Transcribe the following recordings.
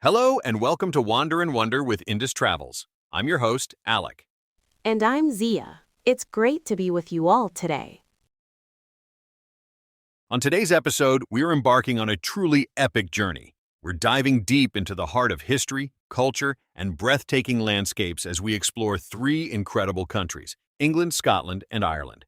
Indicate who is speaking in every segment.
Speaker 1: Hello and welcome to Wander and Wonder with Indus Travels. I'm your host, Alec.
Speaker 2: And I'm Zia. It's great to be with you all today.
Speaker 1: On today's episode, we're embarking on a truly epic journey. We're diving deep into the heart of history, culture, and breathtaking landscapes as we explore three incredible countries, England, Scotland, and Ireland.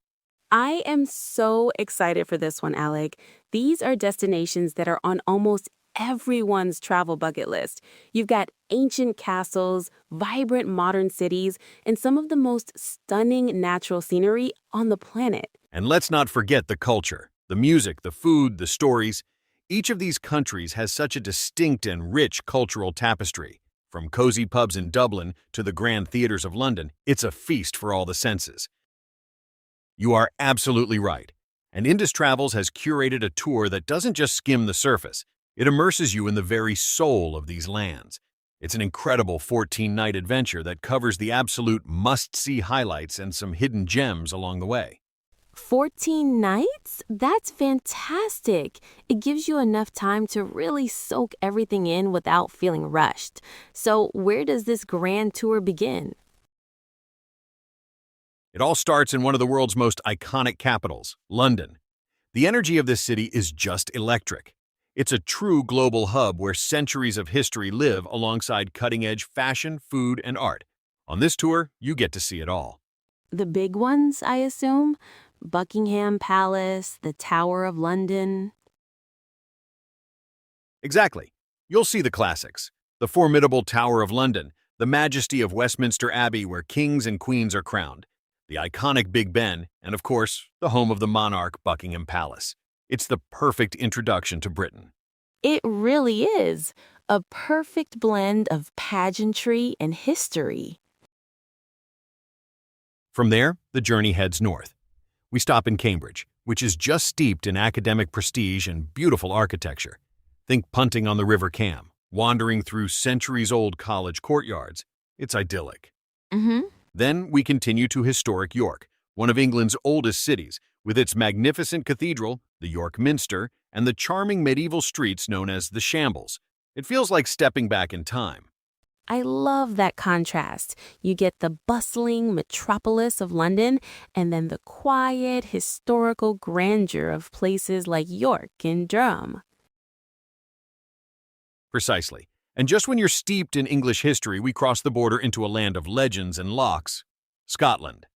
Speaker 2: I am so excited for this one, Alec. These are destinations that are on almost everyone's travel bucket list. You've got ancient castles, vibrant modern cities, and some of the most stunning natural scenery on the planet.
Speaker 1: And let's not forget the culture, the music, the food, the stories. Each of these countries has such a distinct and rich cultural tapestry. From cozy pubs in Dublin to the grand theatres of London, it's a feast for all the senses. You are absolutely right. And Indus Travels has curated a tour that doesn't just skim the surface. It immerses you in the very soul of these lands. It's an incredible 14-night adventure that covers the absolute must-see highlights and some hidden gems along the way.
Speaker 2: 14 nights? That's fantastic. It gives you enough time to really soak everything in without feeling rushed. So where does this grand tour begin?
Speaker 1: It all starts in one of the world's most iconic capitals, London. The energy of this city is just electric. It's a true global hub where centuries of history live alongside cutting-edge fashion, food, and art. On this tour, you get to see it all.
Speaker 2: The big ones, I assume? Buckingham Palace, the Tower of London.
Speaker 1: Exactly. You'll see the classics. The formidable Tower of London, the majesty of Westminster Abbey where kings and queens are crowned, the iconic Big Ben, and of course, the home of the monarch, Buckingham Palace. It's the perfect introduction to Britain.
Speaker 2: It really is. A perfect blend of pageantry and history.
Speaker 1: From there, the journey heads north. We stop in Cambridge, which is just steeped in academic prestige and beautiful architecture. Think punting on the River Cam, wandering through centuries-old college courtyards. It's idyllic. Then we continue to historic York, one of England's oldest cities, with its magnificent cathedral, the York Minster, and the charming medieval streets known as the Shambles. It feels like stepping back in time.
Speaker 2: I love that contrast. You get the bustling metropolis of London and then the quiet, historical grandeur of places like York and Durham.
Speaker 1: Precisely. And just when you're steeped in English history, we cross the border into a land of legends and lochs, Scotland.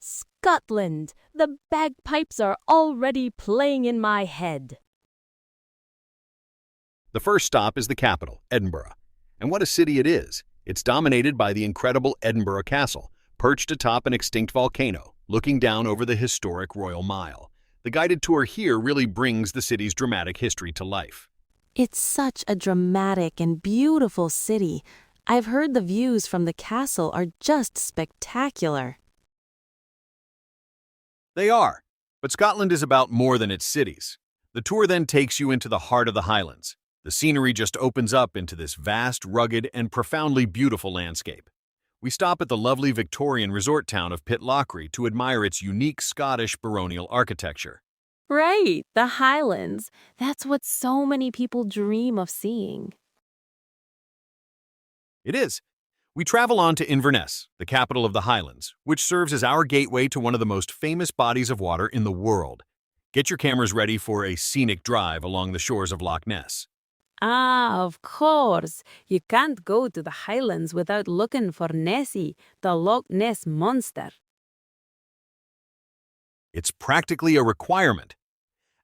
Speaker 3: Scotland! The bagpipes are already playing in my head.
Speaker 1: The first stop is the capital, Edinburgh. And what a city it is! It's dominated by the incredible Edinburgh Castle, perched atop an extinct volcano, looking down over the historic Royal Mile. The guided tour here really brings the city's dramatic history to life.
Speaker 2: It's such a dramatic and beautiful city. I've heard the views from the castle are just spectacular.
Speaker 1: They are, but Scotland is about more than its cities. The tour then takes you into the heart of the Highlands. The scenery just opens up into this vast, rugged, and profoundly beautiful landscape. We stop at the lovely Victorian resort town of Pitlochry to admire its unique Scottish baronial architecture.
Speaker 2: Right, the Highlands. That's what so many people dream of seeing.
Speaker 1: It is. We travel on to Inverness, the capital of the Highlands, which serves as our gateway to one of the most famous bodies of water in the world. Get your cameras ready for a scenic drive along the shores of Loch Ness.
Speaker 3: Ah, of course. You can't go to the Highlands without looking for Nessie, the Loch Ness monster.
Speaker 1: It's practically a requirement.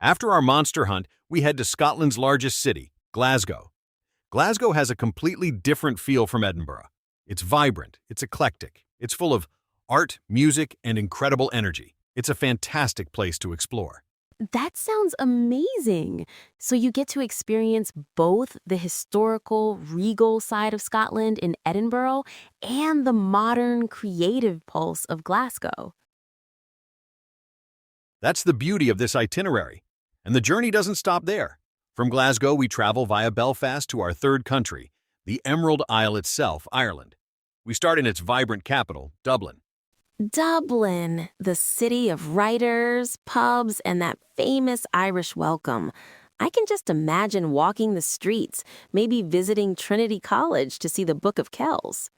Speaker 1: After our monster hunt, we head to Scotland's largest city, Glasgow. Glasgow has a completely different feel from Edinburgh. It's vibrant, it's eclectic, it's full of art, music, and incredible energy. It's a fantastic place to explore.
Speaker 2: That sounds amazing. So you get to experience both the historical, regal side of Scotland in Edinburgh and the modern, creative pulse of Glasgow.
Speaker 1: That's the beauty of this itinerary. And the journey doesn't stop there. From Glasgow, we travel via Belfast to our third country, the Emerald Isle itself, Ireland. We start in its vibrant capital, Dublin.
Speaker 2: Dublin, the city of writers, pubs, and that famous Irish welcome. I can just imagine walking the streets, maybe visiting Trinity College to see the Book of Kells.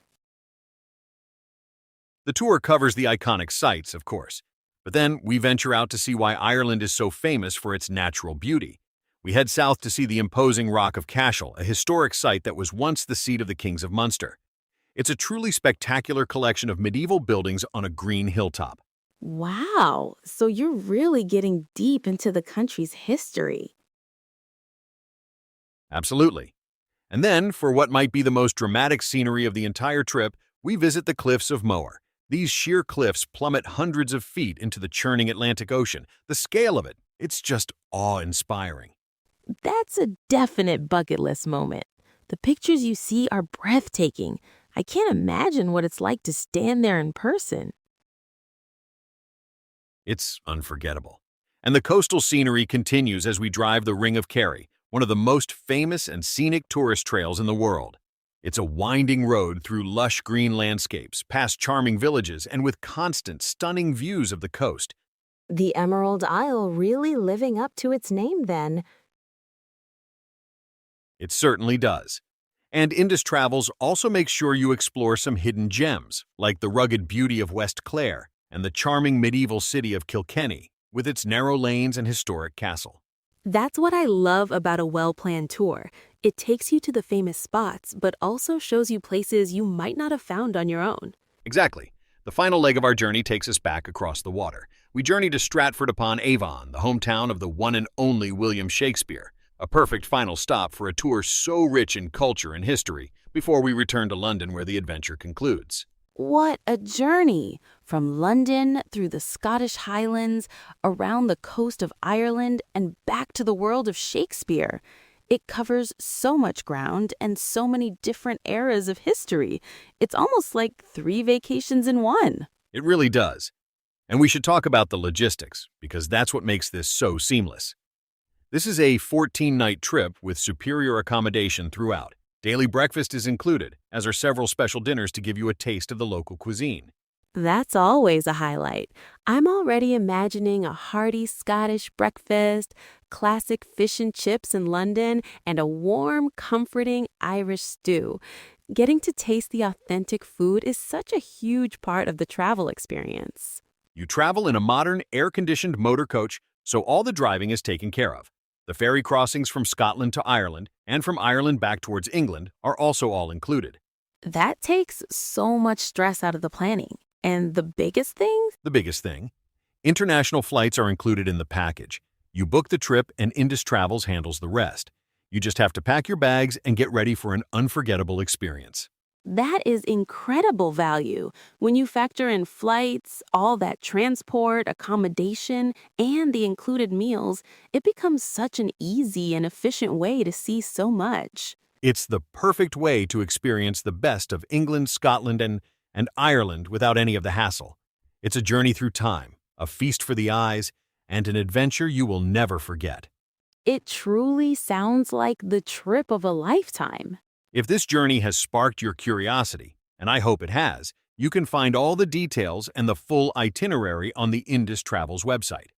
Speaker 1: The tour covers the iconic sights, of course, but then we venture out to see why Ireland is so famous for its natural beauty. We head south to see the imposing Rock of Cashel, a historic site that was once the seat of the kings of Munster. It's a truly spectacular collection of medieval buildings on a green hilltop.
Speaker 2: Wow, so you're really getting deep into the country's history.
Speaker 1: Absolutely. And then, for what might be the most dramatic scenery of the entire trip, we visit the cliffs of Moher. These sheer cliffs plummet hundreds of feet into the churning Atlantic Ocean. The scale of it, it's just awe-inspiring.
Speaker 2: That's a definite bucket list moment. The pictures you see are breathtaking. I can't imagine what it's like to stand there in person.
Speaker 1: It's unforgettable. And the coastal scenery continues as we drive the Ring of Kerry, one of the most famous and scenic tourist trails in the world. It's a winding road through lush green landscapes, past charming villages, and with constant, stunning views of the coast.
Speaker 2: The Emerald Isle really living up to its name then.
Speaker 1: It certainly does. And Indus Travels also makes sure you explore some hidden gems, like the rugged beauty of West Clare and the charming medieval city of Kilkenny, with its narrow lanes and historic castle.
Speaker 2: That's what I love about a well-planned tour. It takes you to the famous spots, but also shows you places you might not have found on your own.
Speaker 1: Exactly. The final leg of our journey takes us back across the water. We journey to Stratford-upon-Avon, the hometown of the one and only William Shakespeare, a perfect final stop for a tour so rich in culture and history, before we return to London where the adventure concludes.
Speaker 2: What a journey! From London through the Scottish Highlands, around the coast of Ireland, and back to the world of Shakespeare. It covers so much ground and so many different eras of history. It's almost like 3 vacations in one.
Speaker 1: It really does. And we should talk about the logistics, because that's what makes this so seamless. This is a 14-night trip with superior accommodation throughout. Daily breakfast is included, as are several special dinners to give you a taste of the local cuisine.
Speaker 2: That's always a highlight. I'm already imagining a hearty Scottish breakfast, classic fish and chips in London, and a warm, comforting Irish stew. Getting to taste the authentic food is such a huge part of the travel experience.
Speaker 1: You travel in a modern, air-conditioned motor coach, so all the driving is taken care of. The ferry crossings from Scotland to Ireland and from Ireland back towards England are also all included.
Speaker 2: That takes so much stress out of the planning. And the biggest thing?
Speaker 1: The biggest thing. International flights are included in the package. You book the trip and Indus Travels handles the rest. You just have to pack your bags and get ready for an unforgettable experience.
Speaker 2: That is incredible value. When you factor in flights, all that transport, accommodation, and the included meals, it becomes such an easy and efficient way to see so much.
Speaker 1: It's the perfect way to experience the best of England, Scotland, and Ireland without any of the hassle. It's a journey through time, a feast for the eyes, and an adventure you will never forget.
Speaker 2: It truly sounds like the trip of a lifetime.
Speaker 1: If this journey has sparked your curiosity, and I hope it has, you can find all the details and the full itinerary on the Indus Travels website.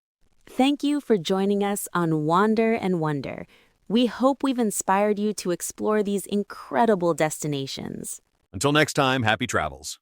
Speaker 2: Thank you for joining us on Wander and Wonder. We hope we've inspired you to explore these incredible destinations.
Speaker 1: Until next time, happy travels.